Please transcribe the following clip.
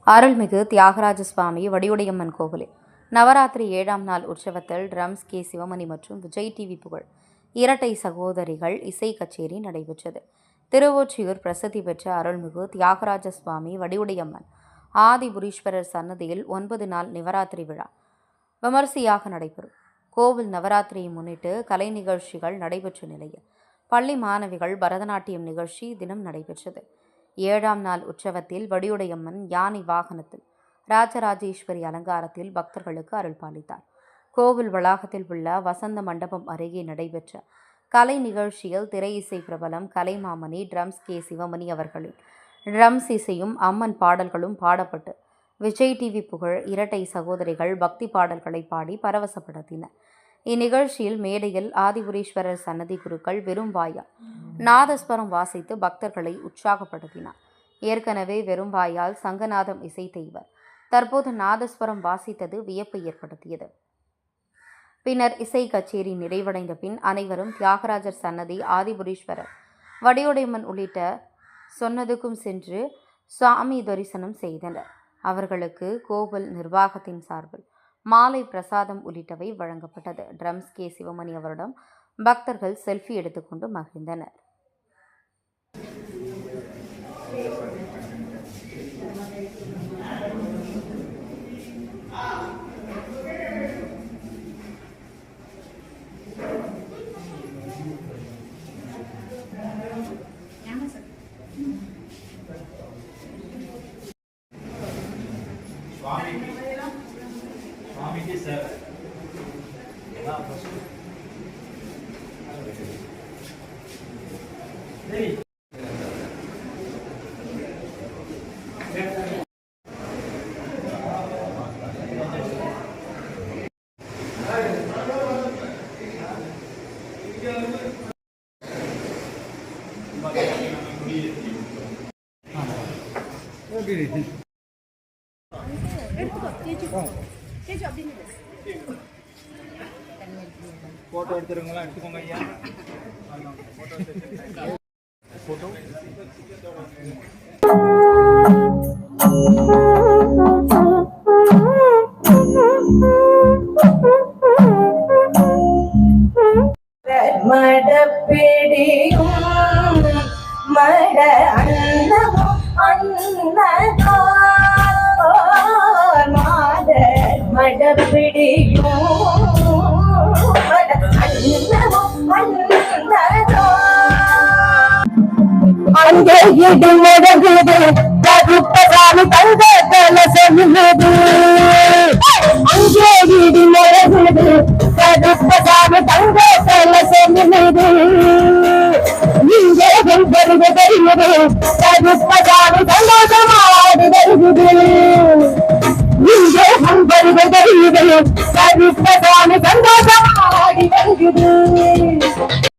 அருள்மிகு தியாகராஜ சுவாமி வடிவுடையம்மன் கோவிலில் நவராத்திரி 7ஆம் நாள் உற்சவத்தில் ட்ரம்ஸ் கே. சிவமணி மற்றும் விஜய் டிவி புகழ் இரட்டை சகோதரிகள் இசை கச்சேரி நடைபெற்றது. திருவொற்றியூர் பிரசித்தி பெற்ற அருள்மிகு தியாகராஜ சுவாமி வடிவுடையம்மன் ஆதிபுரீஸ்வரர் சன்னதியில் 9 நாள் நவராத்திரி விழா விமரிசையாக நடைபெறும். கோவில் நவராத்திரியை முன்னிட்டு கலை நிகழ்ச்சிகள் நடைபெற்ற நிலையில் பள்ளி மாணவிகள் பரதநாட்டியம் நிகழ்ச்சி தினம் நடைபெற்றது. 7ஆம் நாள் உற்சவத்தில் வடிவுடையம்மன் யானை வாகனத்தில் ராஜராஜேஸ்வரி அலங்காரத்தில் பக்தர்களுக்கு அருள் பாலித்தார். கோவில் வளாகத்தில் உள்ள வசந்த மண்டபம் அருகே நடைபெற்ற கலை நிகழ்ச்சியில் திரை இசை பிரபலம் கலைமாமணி ட்ரம்ஸ் கே. சிவமணி அவர்களின் ட்ரம்ஸ் இசையும் அம்மன் பாடல்களும் பாடப்பட்டு விஜய் டிவி புகழ் இரட்டை சகோதரிகள் பக்தி பாடல்களை பாடி பரவசப்படுத்தினர். இந்நிகழ்ச்சியில் மேடையில் ஆதிபுரீஸ்வரர் சன்னதி குருக்கள் வெறும் வாயால் நாதஸ்வரம் வாசித்து பக்தர்களை உற்சாகப்படுத்தினார். ஏற்கனவே வெறும் வாயால் சங்கநாதம் இசைத்த இவர் தற்போது நாதஸ்வரம் வாசித்தது வியப்பை ஏற்படுத்தியது. பின்னர் இசை கச்சேரி நிறைவடைந்த பின் அனைவரும் தியாகராஜர் சன்னதி ஆதிபுரீஸ்வரர் வடிவுடையம்மன் உள்ளிட்ட சொன்னதுக்கும் சென்று சுவாமி தரிசனம் செய்தனர். அவர்களுக்கு கோவில் நிர்வாகத்தின் சார்பில் மாலை பிரசாதம் உள்ளிட்டவை வழங்கப்பட்டது. Drums K. சிவமணி அவரிடம் பக்தர்கள் செல்ஃபி எடுத்துக்கொண்டு மகிழ்ந்தனர். स्वामी सर फोटो எடுத்துறவங்களா எடுத்துக்கோங்க ஐயா. फोटो மடப்பிடியும் மட அன்னமும் அன்னதோ மாதர் மடப்பிடியும் அங்கே இடி முடங்குது கருப்பசாமி தங்க கலசமில்லுது. அங்கே இடி முடங்குது கருப்பசாமி தங்க கலசமில்லுது. இங்கே வருது தெரியுது கருப்பசாமி சந்தோஷமாடி வருகுது. இங்கே வருது தெரியுது கருப்பசாமி சந்தோஷமாடி வருகுது.